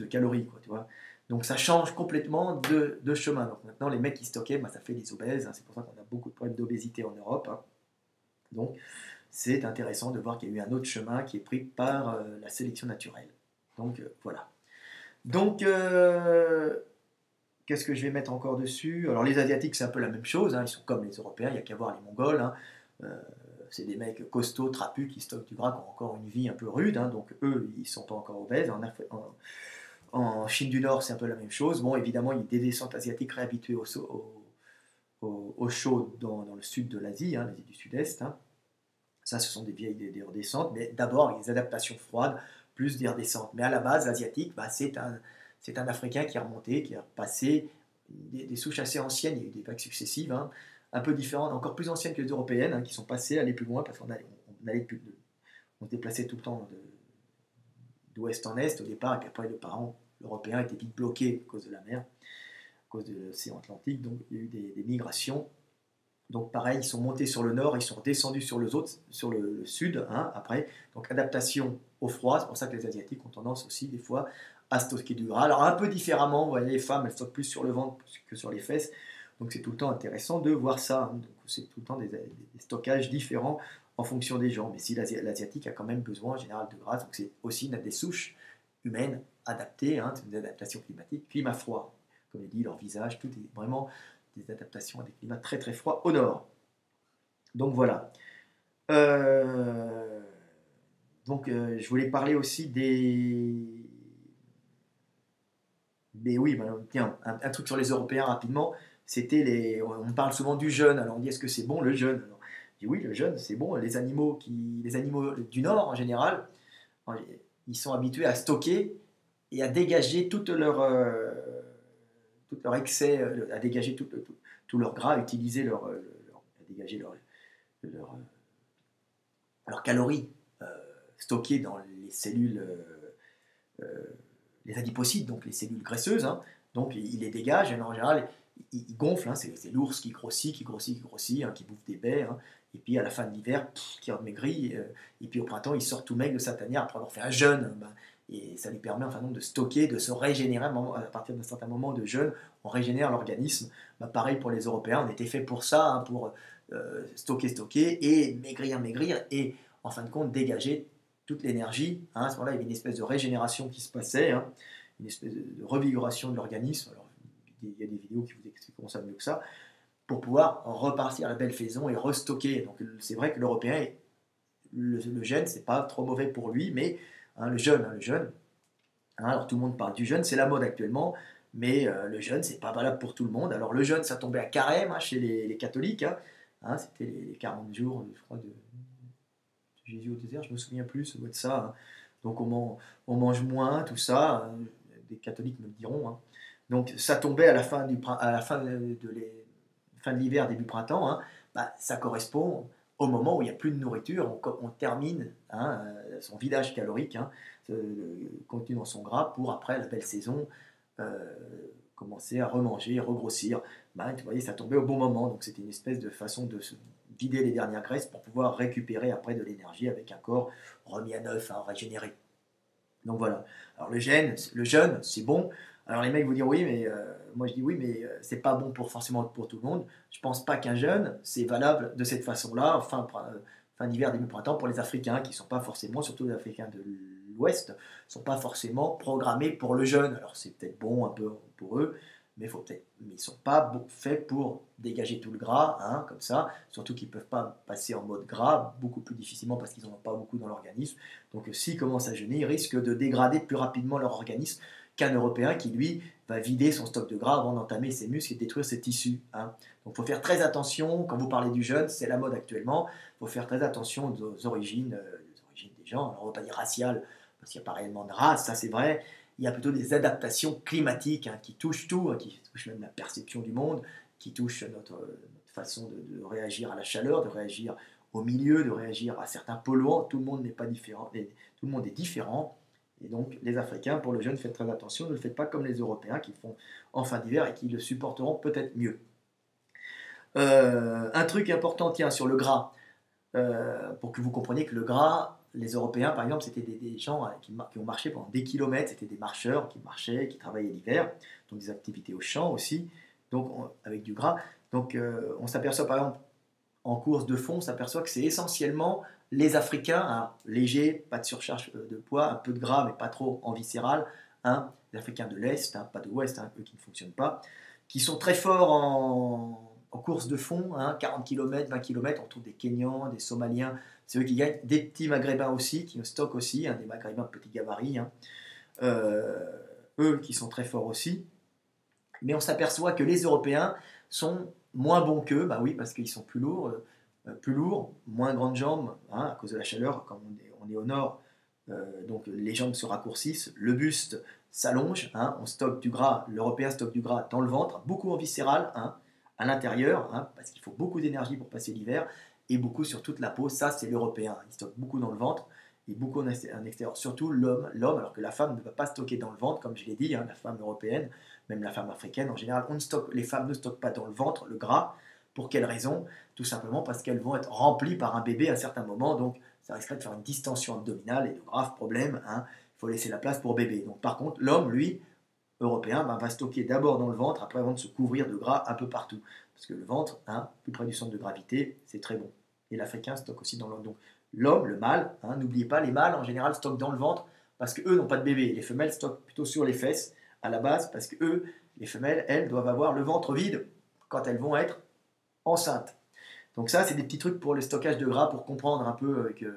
calories. Quoi, tu vois. Donc ça change complètement de chemin. Donc maintenant, les mecs qui stockaient, bah, ça fait des obèses. Hein, c'est pour ça qu'on a beaucoup de problèmes d'obésité en Europe. Hein. Donc c'est intéressant de voir qu'il y a eu un autre chemin qui est pris par la sélection naturelle. Donc voilà. Donc qu'est-ce que je vais mettre encore dessus? Alors les Asiatiques, c'est un peu la même chose. Hein, ils sont comme les Européens, il n'y a qu'à voir les Mongols. Hein. C'est des mecs costauds, trapus, qui stockent du gras, qui ont encore une vie un peu rude. Hein, donc eux, ils ne sont pas encore obèses. En Chine du Nord, c'est un peu la même chose. Bon, évidemment, il y a des descentes asiatiques réhabituées au chaud dans le sud de l'Asie, hein, l'Asie du Sud-Est. Hein. Ça, ce sont des redescentes, mais d'abord, les adaptations froides, plus des redescentes. Mais à la base, l'asiatique, bah, c'est un Africain qui est remonté, qui a passé des souches assez anciennes, il y a eu des vagues successives, hein, un peu différentes, encore plus anciennes que les européennes, hein, qui sont passées, aller plus loin, parce on se déplaçait tout le temps d'ouest en est au départ, et puis après, l'Européen était vite bloqué à cause de la mer, à cause de l'océan Atlantique, donc il y a eu des migrations. Donc pareil, ils sont montés sur le nord, ils sont redescendus sur le sud, hein, après. Donc adaptation au froid, c'est pour ça que les Asiatiques ont tendance aussi des fois à stocker du gras. Alors un peu différemment, vous voyez, les femmes, elles stockent plus sur le ventre que sur les fesses. Donc c'est tout le temps intéressant de voir ça. Hein. Donc c'est tout le temps des stockages différents en fonction des gens. Mais si l'Asiatique a quand même besoin en général de gras, donc c'est aussi des souches humaines adaptées, hein, c'est une adaptation climatique, climat froid. Comme je dit, leur visage, tout est vraiment des adaptations à des climats très très froids au nord. Donc voilà. Je voulais parler aussi oui, tiens, un truc sur les Européens rapidement, c'était on parle souvent du jeûne, alors on dit est-ce que c'est bon le jeûne? Alors, je dis oui, le jeûne c'est bon, les animaux du nord en général, ils sont habitués à stocker et à dégager tout leur excès, à dégager tout leur gras, à utiliser à dégager leurs calories stockées dans les cellules, les adipocytes, donc les cellules graisseuses. Hein. Donc ils les dégagent et en général ils gonflent. Hein. C'est l'ours qui grossit, hein, qui bouffe des baies. Hein. Et puis à la fin de l'hiver, qui remaigrit. Et puis au printemps, il sort tout maigre de sa tanière après avoir fait un jeûne. Et ça lui permet enfin, de stocker, de se régénérer. À partir d'un certain moment de jeûne, on régénère l'organisme. Pareil pour les Européens, on était fait pour ça, hein, pour stocker et maigrir et en fin de compte dégager toute l'énergie. Hein. À ce moment-là, il y avait une espèce de régénération qui se passait, hein, une espèce de revigoration de l'organisme. Alors, il y a des vidéos qui vous expliqueront ça mieux que ça, pour pouvoir repartir à la belle faison et restocker. Donc c'est vrai que l'Européen, le jeûne, c'est pas trop mauvais pour lui, mais hein, le jeûne. Hein, alors tout le monde parle du jeûne, c'est la mode actuellement. mais le jeûne, c'est pas valable pour tout le monde. Alors le jeûne, ça tombait à carême chez les catholiques, c'était les 40 jours, je crois, de Jésus au désert, je me souviens plus, ça doit être ça. Donc on mange moins, tout ça, des catholiques me le diront. Donc ça tombait à la fin, à la fin fin de l'hiver, début printemps. Ça correspond au moment où il n'y a plus de nourriture, on termine son vidage calorique, contenu dans son gras, pour après la belle saison euh, commencer à remanger, regrossir. Vous voyez, ça tombait au bon moment, donc c'était une espèce de façon de se vider les dernières graisses pour pouvoir récupérer après de l'énergie avec un corps remis à neuf, régénéré. Donc voilà. Alors le jeûne, c'est bon. Alors les mecs vous diront oui, mais moi je dis oui, mais c'est pas bon forcément pour tout le monde. Je pense pas qu'un jeûne, c'est valable de cette façon-là, fin d'hiver, début printemps, pour les Africains qui sont pas forcément, surtout les Africains de l'Ouest, sont pas forcément programmés pour le jeûne. Alors c'est peut-être bon un peu pour eux, mais ils sont pas faits pour dégager tout le gras, comme ça. Surtout qu'ils peuvent pas passer en mode gras beaucoup plus difficilement parce qu'ils en ont pas beaucoup dans l'organisme. Donc s'ils commencent à jeûner, ils risquent de dégrader plus rapidement leur organisme qu'un Européen qui, lui, va vider son stock de gras avant d'entamer ses muscles et détruire ses tissus. Donc il faut faire très attention, quand vous parlez du jeûne, c'est la mode actuellement, il faut faire très attention aux origines des gens. Alors on ne va pas dire raciales, parce qu'il n'y a pas réellement de race, ça c'est vrai. Il y a plutôt des adaptations climatiques qui touchent tout, qui touchent même la perception du monde, qui touchent notre façon de réagir à la chaleur, de réagir au milieu, de réagir à certains polluants. Tout le monde n'est pas différent, tout le monde est différent. Et donc, les Africains, pour le jeûne, faites très attention, ne le faites pas comme les Européens qui le font en fin d'hiver et qui le supporteront peut-être mieux. Un truc important, tiens, sur le gras, pour que vous compreniez que le gras, les Européens, par exemple, c'était des gens qui ont marché pendant des kilomètres, c'était des marcheurs qui marchaient, qui travaillaient l'hiver, donc des activités au champ aussi, donc avec du gras. Donc, on s'aperçoit, par exemple, en course de fond, on s'aperçoit que c'est essentiellement les Africains, légers, pas de surcharge de poids, un peu de gras, mais pas trop en viscéral, les Africains de l'Est, pas de l'Ouest, eux qui ne fonctionnent pas, qui sont très forts en course de fond, 40 km, 20 km, on trouve des Kenyans, des Somaliens, c'est eux qui gagnent, des petits Maghrébins aussi, qui stockent aussi, des Maghrébins de petit gabarit, eux qui sont très forts aussi. Mais on s'aperçoit que les Européens sont moins bons qu'eux, oui, parce qu'ils sont plus lourds, moins grandes jambes, à cause de la chaleur, comme on est au nord, donc les jambes se raccourcissent, le buste s'allonge, on stocke du gras, l'Européen stocke du gras dans le ventre, beaucoup en viscéral, à l'intérieur, parce qu'il faut beaucoup d'énergie pour passer l'hiver, et beaucoup sur toute la peau, ça c'est l'Européen, il stocke beaucoup dans le ventre, et beaucoup en extérieur, surtout l'homme, alors que la femme ne va pas stocker dans le ventre, comme je l'ai dit, la femme européenne, même la femme africaine, en général, les femmes ne stockent pas dans le ventre le gras. Pour quelle raison? Tout simplement parce qu'elles vont être remplies par un bébé à un certain moment, donc ça risquerait de faire une distension abdominale et de graves problèmes. Il faut laisser la place pour bébé. Donc par contre, l'homme, lui, européen, va stocker d'abord dans le ventre, après avant de se couvrir de gras un peu partout. Parce que le ventre, plus près du centre de gravité, c'est très bon. Et l'Africain stocke aussi dans le ventre. Donc l'homme, le mâle, n'oubliez pas, les mâles en général stockent dans le ventre parce qu'eux n'ont pas de bébé. Les femelles stockent plutôt sur les fesses à la base parce que eux, les femelles, elles doivent avoir le ventre vide quand elles vont être enceintes. Donc ça, c'est des petits trucs pour le stockage de gras pour comprendre un peu que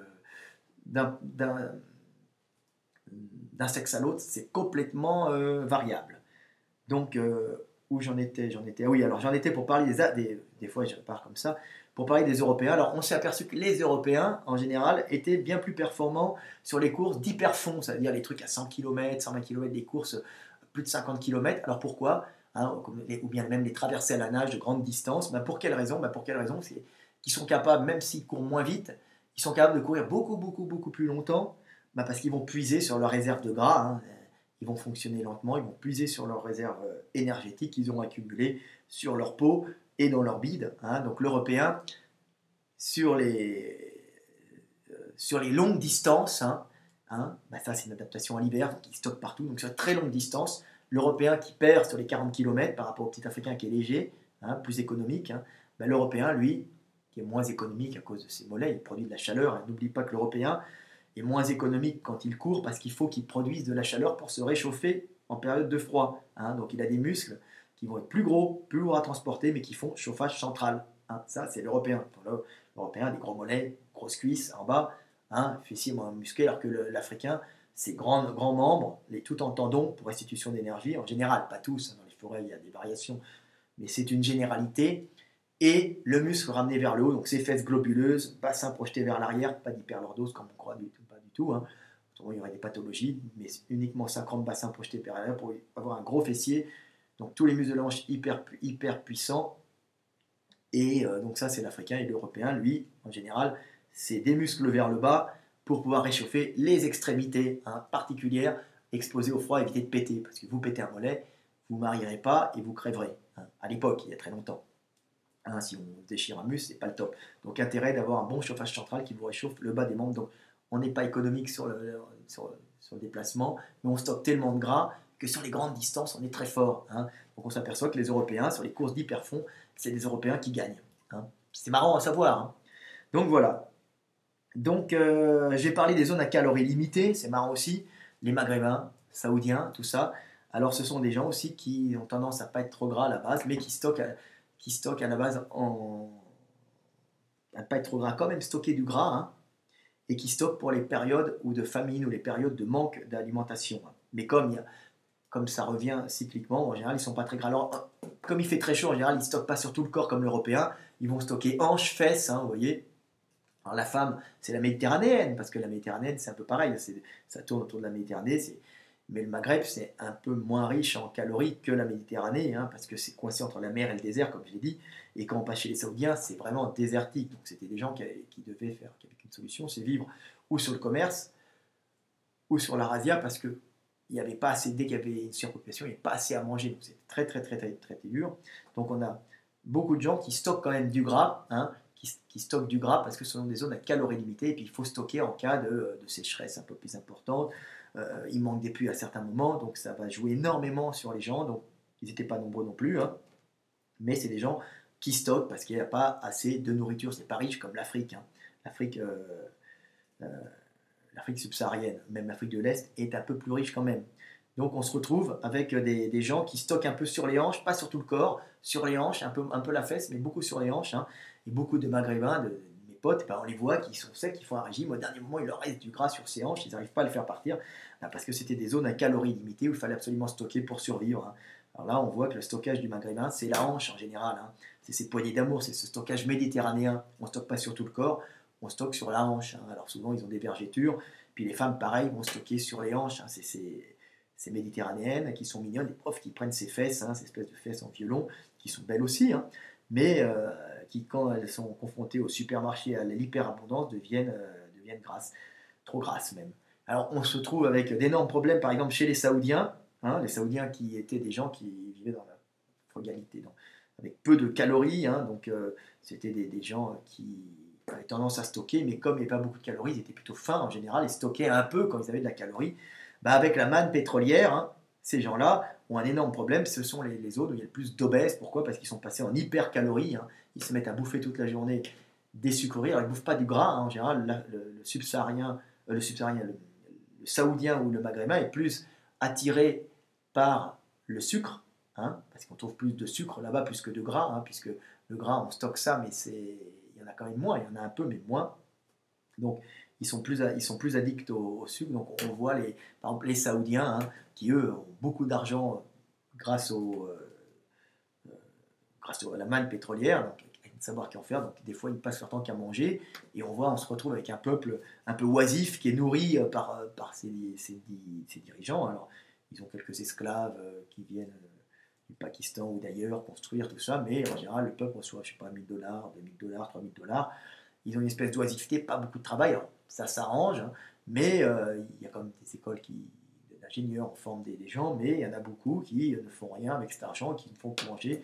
d'un sexe à l'autre, c'est complètement variable. Donc, où j'en étais, ah oui, alors j'en étais pour parler des fois je pars comme ça, pour parler des Européens. Alors on s'est aperçu que les Européens, en général, étaient bien plus performants sur les courses d'hyperfond, c'est-à-dire les trucs à 100 km, 120 km, des courses plus de 50 km. Alors pourquoi ou bien même les traversées à la nage de grande distance. Pour quelle raison? C'est qu'ils sont capables, même s'ils courent moins vite, ils sont capables de courir beaucoup plus longtemps, parce qu'ils vont puiser sur leur réserve de gras. Ils vont fonctionner lentement, ils vont puiser sur leurs réserves énergétiques qu'ils ont accumulées sur leur peau et dans leur bide. Donc l'Européen, sur les longues distances, ça c'est une adaptation à l'hiver, donc il stocke partout, donc sur très longues distances, l'Européen qui perd sur les 40 km par rapport au petit Africain qui est léger, plus économique, l'Européen, lui, qui est moins économique à cause de ses mollets, il produit de la chaleur. N'oublie pas que l'Européen est moins économique quand il court parce qu'il faut qu'il produise de la chaleur pour se réchauffer en période de froid. Donc il a des muscles qui vont être plus gros, plus lourds à transporter, mais qui font chauffage central. Ça, c'est l'Européen. L'Européen a des gros mollets, grosses cuisses en bas, fessiers moins musclés, alors que l'Africain, ces grands membres, les tout entendons pour restitution d'énergie, en général, pas tous, hein, dans les forêts il y a des variations, mais c'est une généralité, et le muscle ramené vers le haut, donc ses fesses globuleuses, bassin projeté vers l'arrière, pas d'hyperlordose comme on croit pas du tout, hein. Autrement, il y aurait des pathologies, mais uniquement synchrone bassin projeté vers l'arrière pour avoir un gros fessier, donc tous les muscles de la hanche hyper puissants, et donc ça c'est l'Africain, et l'Européen, lui, en général, c'est des muscles vers le bas pour pouvoir réchauffer les extrémités, hein, particulières, exposées au froid, éviter de péter, parce que vous pétez un mollet, vous ne marierez pas et vous crèverez, hein, à l'époque, il y a très longtemps. Hein, si on déchire un muscle, c'est pas le top. Donc intérêt d'avoir un bon chauffage central qui vous réchauffe le bas des membres. Donc on n'est pas économique sur le déplacement, mais on stocke tellement de gras que sur les grandes distances, on est très fort, hein. Donc on s'aperçoit que les Européens, sur les courses d'hyperfond, c'est les Européens qui gagnent, hein. C'est marrant à savoir, hein. Donc voilà. Donc j'ai parlé des zones à calories limitées, c'est marrant aussi. Les Maghrébins, Saoudiens, tout ça. Alors ce sont des gens aussi qui ont tendance à pas être trop gras à la base, mais qui stockent à la base à ne pas être trop gras, quand même stocker du gras, hein, et qui stockent pour les périodes ou de famine ou les périodes de manque d'alimentation, hein. Mais comme ça revient cycliquement, en général, ils ne sont pas très gras. Alors, comme il fait très chaud, en général, ils ne stockent pas sur tout le corps comme l'Européen. Ils vont stocker hanches, fesses, hein, vous voyez. Alors la femme, c'est la méditerranéenne, parce que la méditerranéenne, c'est un peu pareil, ça tourne autour de la Méditerranée, mais le Maghreb, c'est un peu moins riche en calories que la Méditerranée, hein, parce que c'est coincé entre la mer et le désert, comme je l'ai dit, et quand on passe chez les Saoudiens, c'est vraiment desertique, donc c'était des gens qui devaient faire, qui avaient qu'une solution, c'est vivre ou sur le commerce, ou sur la razzia, parce que il n'y avait pas assez, dès qu'il y avait une surpopulation, il n'y avait pas assez à manger, donc c'était très dur. Donc on a beaucoup de gens qui stockent quand même du gras, hein, qui stockent du gras parce que ce sont des zones à calories limitées, et puis il faut stocker en cas de sécheresse un peu plus importante. Il manque des pluies à certains moments, donc ça va jouer énormément sur les gens, donc ils n'étaient pas nombreux non plus, hein, mais c'est des gens qui stockent parce qu'il n'y a pas assez de nourriture, c'est pas riche comme l'Afrique, hein. L'Afrique, euh, l'Afrique subsaharienne, même l'Afrique de l'Est, est un peu plus riche quand même. Donc on se retrouve avec des gens qui stockent un peu sur les hanches, pas sur tout le corps, sur les hanches, un peu la fesse, mais beaucoup sur les hanches, hein. Et beaucoup de Maghrébins, de mes potes, ben on les voit qui sont secs, qui font un régime. Au dernier moment, il leur reste du gras sur ces hanches, ils n'arrivent pas à le faire partir, ben parce que c'était des zones à calories limitées où il fallait absolument stocker pour survivre, hein. Alors là, on voit que le stockage du Maghrébin, c'est la hanche en général, hein. C'est ces poignées d'amour, c'est ce stockage méditerranéen. On ne stocke pas sur tout le corps, on stocke sur la hanche, hein. Alors souvent, ils ont des vergétures. Puis les femmes, pareil, vont stocker sur les hanches, hein. C'est ces méditerranéennes qui sont mignonnes, les profs qui prennent ces fesses, hein, ces espèces de fesses en violon, qui sont belles aussi, hein, mais qui, quand elles sont confrontées au supermarché, à l'hyperabondance, deviennent grasses, trop grasses même. Alors on se trouve avec d'énormes problèmes, par exemple chez les Saoudiens, hein, les Saoudiens qui étaient des gens qui vivaient dans la frugalité, avec peu de calories, hein, donc c'était des gens qui avaient tendance à stocker, mais comme il n'y avait pas beaucoup de calories, ils étaient plutôt fins en général et stockaient un peu quand ils avaient de la calorie. Bah, avec la manne pétrolière, hein, ces gens-là ont un énorme problème, ce sont les zones où il y a le plus d'obèses. Pourquoi? Parce qu'ils sont passés en hypercalories, hein. Ils se mettent à bouffer toute la journée des sucreries. Alors ils ne bouffent pas du gras, hein, en général, le subsaharien, le saoudien ou le maghrébin est plus attiré par le sucre, hein, parce qu'on trouve plus de sucre là-bas plus que de gras, hein, puisque le gras on stocke ça, mais il y en a quand même moins, il y en a un peu mais moins. Donc ils sont plus addicts au sucre. Donc on voit par exemple les Saoudiens, hein, qui eux ont beaucoup d'argent grâce, grâce à la manne pétrolière, donc ils ne savoir qu'en faire. Donc des fois ils passent leur temps qu'à manger, et on se retrouve avec un peuple un peu oisif qui est nourri par ces dirigeants. Alors ils ont quelques esclaves qui viennent du Pakistan ou d'ailleurs construire tout ça, mais en général le peuple reçoit, je sais pas, 1000 $, 2000 $, 3000 $. Ils ont une espèce d'oisiveté, pas beaucoup de travail. Alors, ça s'arrange, hein, mais il y a quand même des écoles d'ingénieurs, on forme des gens, mais il y en a beaucoup qui ne font rien avec cet argent, qui ne font que manger.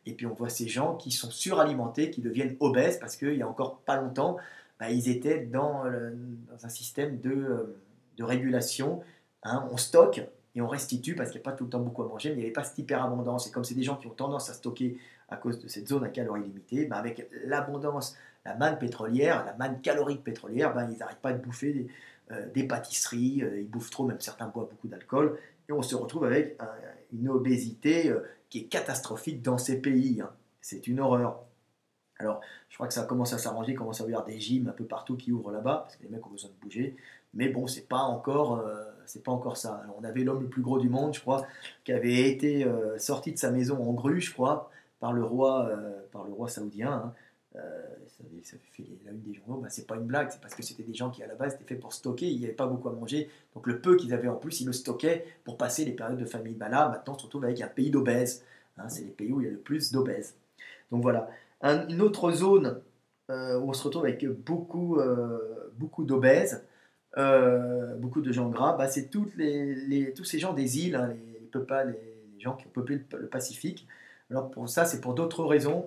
Et puis on voit ces gens qui sont suralimentés, qui deviennent obèses, parce qu'il n'y a encore pas longtemps, bah, ils étaient dans un système de régulation, hein. On stocke et on restitue parce qu'il n'y a pas tout le temps beaucoup à manger, mais il n'y avait pas cette hyperabondance. Et comme c'est des gens qui ont tendance à stocker à cause de cette zone à calories limitées, bah, avec l'abondance, la manne pétrolière, la manne calorique pétrolière, ben, ils n'arrêtent pas de bouffer des pâtisseries, ils bouffent trop, même certains boivent beaucoup d'alcool, et on se retrouve avec une obésité qui est catastrophique dans ces pays, hein. C'est une horreur. Alors, je crois que ça commence à s'arranger, il commence à y avoir des gyms un peu partout qui ouvrent là-bas, parce que les mecs ont besoin de bouger. Mais bon, c'est pas encore ça. Alors, on avait l'homme le plus gros du monde, je crois, qui avait été sorti de sa maison en grue, je crois, par le roi saoudien, hein. Ça fait la une des journaux. Ben, c'est pas une blague, c'est parce que c'était des gens qui à la base étaient faits pour stocker, il n'y avait pas beaucoup à manger. Donc le peu qu'ils avaient en plus, ils le stockaient pour passer les périodes de famine. Ben là, maintenant, on se retrouve avec un pays d'obèses, hein. C'est les pays où il y a le plus d'obèses. Donc voilà. Une autre zone où on se retrouve avec beaucoup d'obèses, beaucoup de gens gras, bah, c'est tous ces gens des îles, hein, les gens qui ont peuplé le Pacifique. Alors pour ça, c'est pour d'autres raisons.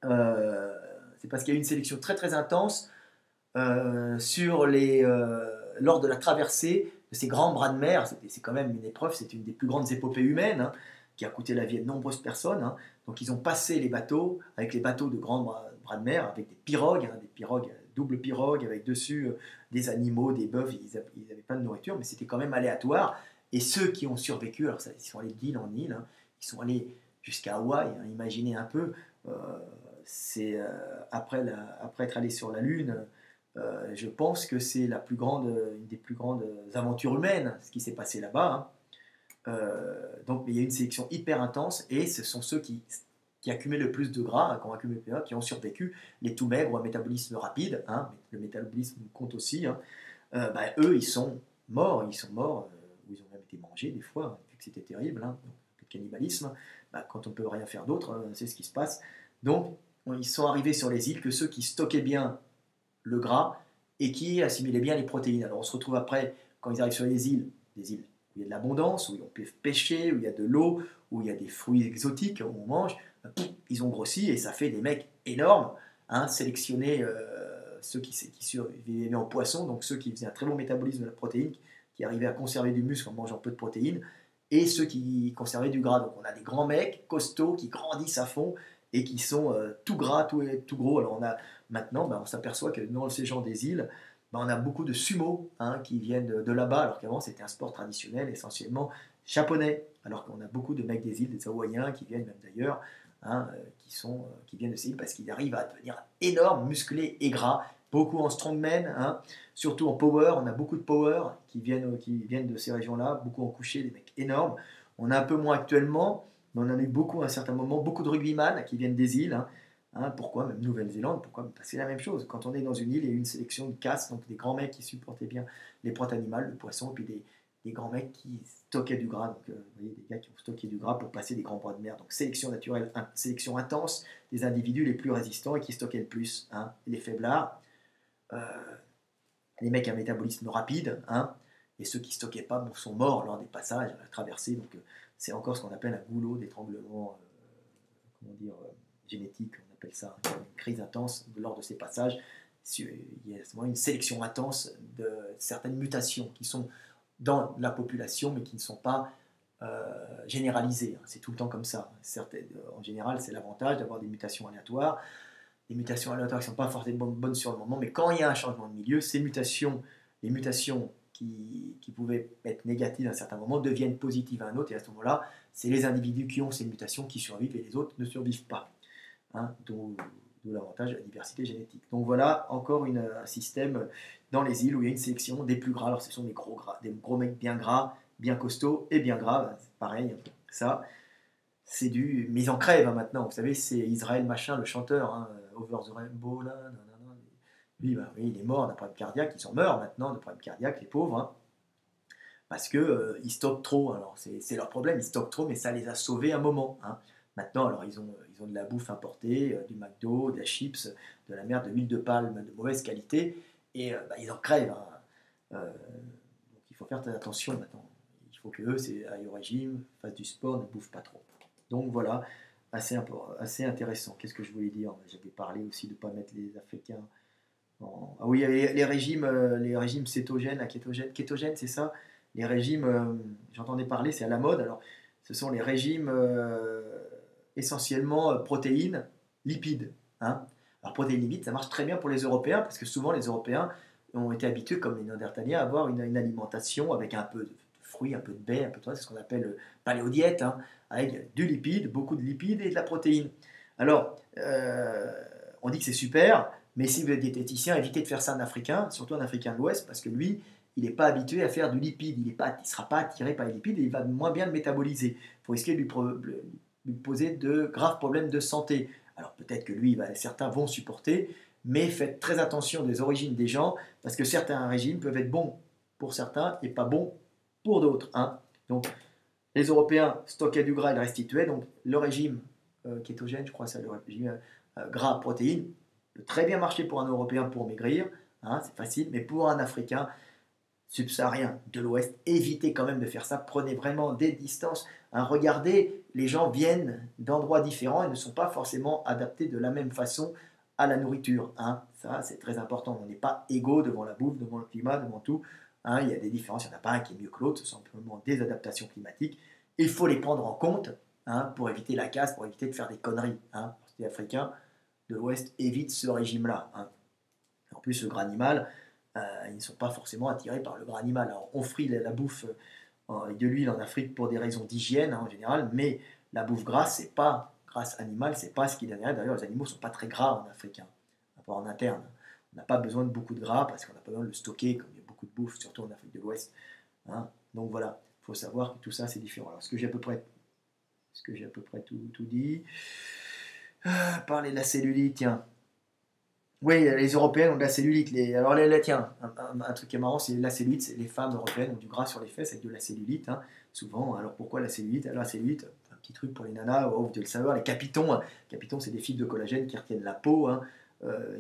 Euh, c'est parce qu'il y a eu une sélection très très intense lors de la traversée de ces grands bras de mer. C'est quand même une épreuve, c'est une des plus grandes épopées humaines, hein, qui a coûté la vie à de nombreuses personnes, hein. Donc ils ont passé les bateaux, avec les bateaux de grands bras de mer, avec des pirogues, double pirogue, avec dessus des animaux, des bœufs, ils avaient plein de nourriture, mais c'était quand même aléatoire. Et ceux qui ont survécu, alors ça, ils sont allés d'île en île, hein, ils sont allés jusqu'à Hawaï, hein, imaginez un peu, euh, après être allé sur la Lune, je pense que c'est une des plus grandes aventures humaines, ce qui s'est passé là-bas, hein. Donc il y a une sélection hyper intense et ce sont ceux qui accumulent le plus de gras, hein, qui ont accumulé le plus de gras, qui ont survécu, les tout maigres ou à métabolisme rapide, hein, le métabolisme compte aussi, hein. Bah, eux ils sont morts, ou ils ont même été mangés des fois, hein, vu que c'était terrible, hein, donc, un peu de cannibalisme. Bah, quand on ne peut rien faire d'autre, hein, c'est ce qui se passe. Donc ils sont arrivés sur les îles que ceux qui stockaient bien le gras et qui assimilaient bien les protéines. Alors on se retrouve après, quand ils arrivent sur les îles, des îles où il y a de l'abondance, où on peut pêcher, où il y a de l'eau, où il y a des fruits exotiques, où on mange, ils ont grossi et ça fait des mecs énormes, hein, sélectionnés, ceux qui survivaient en poisson, donc ceux qui faisaient un très bon métabolisme de la protéine, qui arrivaient à conserver du muscle en mangeant peu de protéines, et ceux qui conservaient du gras. Donc on a des grands mecs costauds qui grandissent à fond et qui sont tout gras, tout gros. Alors maintenant, on s'aperçoit que dans ces gens des îles, on a beaucoup de sumo, hein, qui viennent de là-bas, alors qu'avant c'était un sport traditionnel essentiellement japonais. Alors qu'on a beaucoup de mecs des îles, des Hawaïens qui viennent même d'ailleurs, hein, qui viennent de ces îles parce qu'ils arrivent à devenir énormes, musclés et gras. Beaucoup en strongman, hein, surtout en power. On a beaucoup de power qui viennent de ces régions-là, beaucoup en coucher, des mecs énormes. On a un peu moins actuellement, mais on en a eu beaucoup à un certain moment, beaucoup de rugbyman qui viennent des îles, hein. Hein, pourquoi même Nouvelle-Zélande? Pourquoi? Parce que c'est la même chose. Quand on est dans une île, il y a une sélection de casse, donc des grands mecs qui supportaient bien les proies animales, le poisson, et puis des grands mecs qui stockaient du gras. Donc, vous voyez, des gars qui ont stocké du gras pour passer des grands bras de mer. Donc, sélection naturelle, sélection intense des individus les plus résistants et qui stockaient le plus, hein. Les faiblards, euh, les mecs à métabolisme rapide, hein, et ceux qui stockaient pas sont morts lors des passages, à la traversée. Donc, c'est encore ce qu'on appelle un goulot d'étranglement, comment dire, génétique, on appelle ça, hein, une crise intense lors de ces passages. Il y a une sélection intense de certaines mutations qui sont dans la population, mais qui ne sont pas généralisées. C'est tout le temps comme ça. En général, c'est l'avantage d'avoir des mutations aléatoires. Des mutations aléatoires qui ne sont pas forcément bonnes sur le moment, mais quand il y a un changement de milieu, les mutations qui pouvaient être négatives à un certain moment deviennent positives à un autre, et à ce moment-là, c'est les individus qui ont ces mutations qui survivent et les autres ne survivent pas, hein, d'où l'avantage de la diversité génétique. Donc voilà encore un système dans les îles où il y a une sélection des plus gras. Alors ce sont des gros mecs bien gras, bien costauds et bien gras. C'est pareil, ça, c'est mais ils en crèvent, hein, maintenant. Vous savez, c'est Israël Machin, le chanteur, hein, Over the Rainbow, là, nanana. Lui, oui, il est mort d'un problème cardiaque. Ils en meurent maintenant de problème cardiaque, les pauvres, hein, parce que ils stockent trop. Alors c'est leur problème, ils stockent trop, mais ça les a sauvés un moment, hein. Maintenant, alors ils ont de la bouffe importée, du McDo, de la chips, de la merde, de l'huile de palme de mauvaise qualité, et ils en crèvent, hein. Donc il faut faire très attention maintenant. Il faut que eux, aillent au régime, fassent du sport, ne bouffent pas trop. Donc voilà, assez intéressant. Qu'est-ce que je voulais dire? J'avais parlé aussi de ne pas mettre les Africains Ah oui, il y avait les régimes cétogènes, kétogènes, c'est ça? Les régimes, j'entendais parler, c'est à la mode. Alors, ce sont les régimes essentiellement protéines, lipides, hein. Alors, protéines, lipides, ça marche très bien pour les Européens, parce que souvent les Européens ont été habitués, comme les Néandertaliens, à avoir une alimentation avec un peu de fruits, un peu de baies, un peu de c'est ce qu'on appelle paléodiète, hein, avec du lipide, beaucoup de lipides et de la protéine. Alors, on dit que c'est super, mais si vous êtes diététicien, évitez de faire ça en africain, surtout en africain de l'Ouest, parce que lui, il n'est pas habitué à faire du lipide, il ne sera pas attiré par les lipides et il va moins bien le métaboliser. Il faut risquer de lui poser de graves problèmes de santé. Alors peut-être que lui, certains vont supporter, mais faites très attention des origines des gens, parce que certains régimes peuvent être bons pour certains et pas bons pour d'autres. Hein. Donc, les Européens stockaient du gras et le restituaient, donc le régime kétogène, je crois que c'est le régime gras, protéines, peut très bien marcher pour un Européen pour maigrir, hein, c'est facile, mais pour un Africain subsaharien de l'Ouest, évitez quand même de faire ça, prenez vraiment des distances. Hein, regardez, les gens viennent d'endroits différents et ne sont pas forcément adaptés de la même façon à la nourriture. Hein. Ça, c'est très important, on n'est pas égaux devant la bouffe, devant le climat, devant tout. Hein, il y a des différences, il n'y en a pas un qui est mieux que l'autre, ce sont simplement des adaptations climatiques. Il faut les prendre en compte pour éviter la casse, pour éviter de faire des conneries. Parce que les Africains de l'Ouest évitent ce régime-là. En plus, le gras animal, ils ne sont pas forcément attirés par le gras animal. Alors, on frit la bouffe avec de l'huile en Afrique pour des raisons d'hygiène en général, mais la bouffe grasse, c'est pas grasse animale, c'est pas ce qui est derrière. D'ailleurs, les animaux ne sont pas très gras en Afrique, en interne. On n'a pas besoin de beaucoup de gras parce qu'on n'a pas besoin de le stocker, comme il y a beaucoup de bouffe, surtout en Afrique de l'Ouest. Donc voilà, il faut savoir que tout ça, c'est différent. Alors, est-ce que j'ai à peu près tout dit? Parler de la cellulite, tiens. Oui, les Européennes ont de la cellulite. Alors, tiens, un truc qui est marrant, c'est la cellulite. C'est les femmes européennes ont du gras sur les fesses avec de la cellulite, souvent. Alors, pourquoi la cellulite? Alors, la cellulite, un petit truc pour les nanas, vous devez le savoir, les capitons. Les capitons, c'est des fibres de collagène qui retiennent la peau,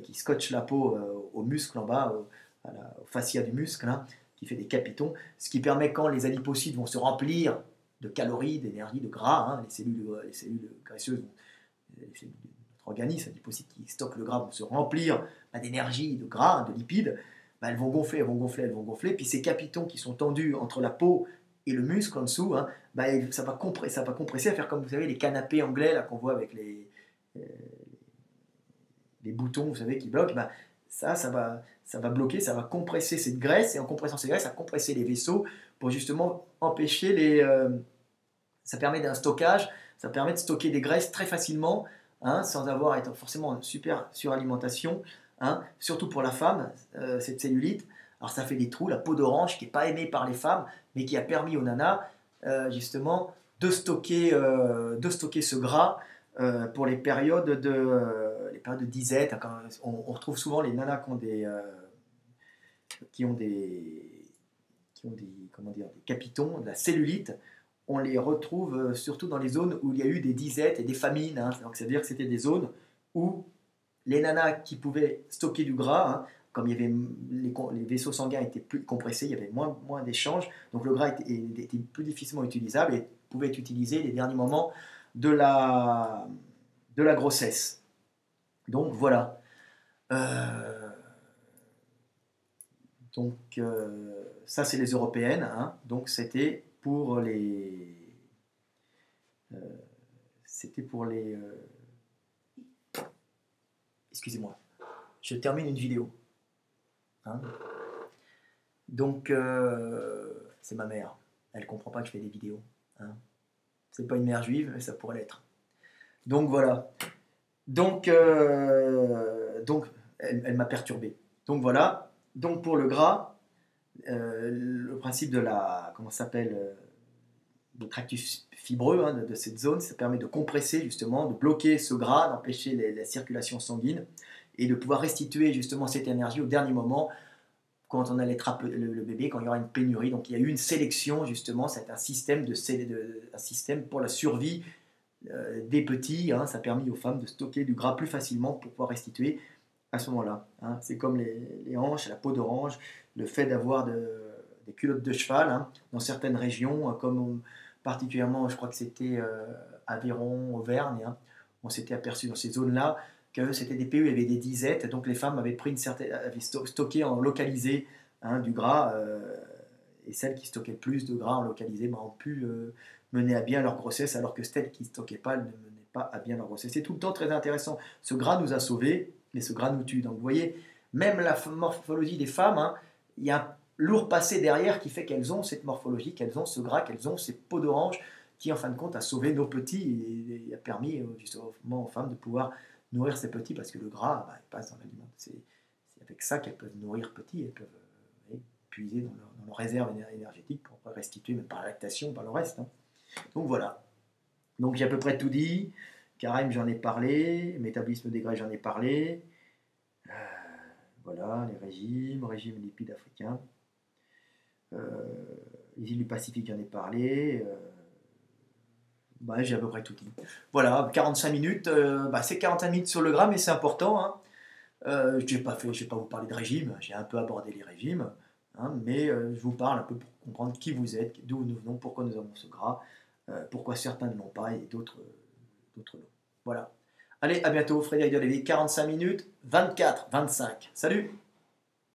qui scotchent la peau au muscle en bas, au fascia du muscle, qui fait des capitons. Ce qui permet, quand les adipocytes vont se remplir de calories, d'énergie, de gras, les cellules graisseuses, notre organisme, les adipocytes qui stockent le gras vont se remplir d'énergie, de gras, de lipides, elles vont gonfler, puis ces capitons qui sont tendus entre la peau et le muscle en dessous, ça va compresser, à faire comme vous savez les canapés anglais là qu'on voit avec les boutons, vous savez, qui bloquent. Ça va bloquer, ça va compresser cette graisse, et en compressant cette graisse, ça va compresser les vaisseaux pour justement empêcher ça permet d'un stockage, ça permet de stocker des graisses très facilement, sans avoir à être forcément en super suralimentation, surtout pour la femme, cette cellulite. Alors ça fait des trous, la peau d'orange qui n'est pas aimée par les femmes, mais qui a permis aux nanas justement de stocker ce gras pour les périodes de disette. On retrouve souvent les nanas qui ont des capitons, de la cellulite. On les retrouve surtout dans les zones où il y a eu des disettes et des famines. Donc, c'est-à-dire que c'était des zones où les nanas qui pouvaient stocker du gras, comme il y avait les vaisseaux sanguins étaient plus compressés, il y avait moins d'échanges, donc le gras était plus difficilement utilisable et pouvait être utilisé les derniers moments de la grossesse. Donc voilà. Ça, c'est les européennes. Donc c'était pour les excusez-moi, je termine une vidéo. Donc c'est ma mère, elle comprend pas que je fais des vidéos. C'est pas une mère juive, mais ça pourrait l'être. Donc voilà. Donc elle m'a perturbé. Donc voilà. Donc pour le gras, le principe de le tractus fibreux de cette zone, ça permet de compresser justement, de bloquer ce gras, d'empêcher la circulation sanguine et de pouvoir restituer justement cette énergie au dernier moment quand on allait le bébé, quand il y aura une pénurie. Donc il y a eu une sélection justement, c'est un système pour la survie des petits. Ça a permis aux femmes de stocker du gras plus facilement pour pouvoir restituer à ce moment-là. C'est comme les hanches, la peau d'orange, le fait d'avoir des culottes de cheval dans certaines régions, comme particulièrement, je crois que c'était Aveyron, Auvergne. On s'était aperçu dans ces zones-là que c'était des pays où il y avait des disettes, donc les femmes avaient stocké en localisé du gras, et celles qui stockaient plus de gras en localisé ont pu mener à bien leur grossesse, alors que celles qui ne stockaient pas ne menaient pas à bien leur grossesse. C'est tout le temps très intéressant. Ce gras nous a sauvés, mais ce gras nous tue. Donc vous voyez, même la morphologie des femmes, il y a un lourd passé derrière qui fait qu'elles ont cette morphologie, qu'elles ont ce gras, qu'elles ont ces peaux d'orange qui en fin de compte a sauvé nos petits et a permis justement aux femmes de pouvoir nourrir ces petits, parce que le gras, bah, il passe dans l'aliment. C'est avec ça qu'elles peuvent nourrir petits, elles peuvent puiser dans leurs réserves énergétiques pour restituer, même par la lactation, par le reste. Hein. Donc voilà. Donc j'ai à peu près tout dit. Carême, j'en ai parlé. Métabolisme des graisses, j'en ai parlé. Voilà, les régimes lipides africains. Les îles du Pacifique, j'en ai parlé. Bah, j'ai à peu près tout dit. Voilà, 45 minutes. C'est 45 minutes sur le gras, mais c'est important. Hein. Je ne vais pas vous parler de régime. J'ai un peu abordé les régimes. Hein, mais je vous parle un peu pour comprendre qui vous êtes, d'où nous venons, pourquoi nous avons ce gras, pourquoi certains ne l'ont pas et d'autres l'ont. Voilà. Allez, à bientôt. Frédéric Delévy, 45 minutes, 24, 25. Salut!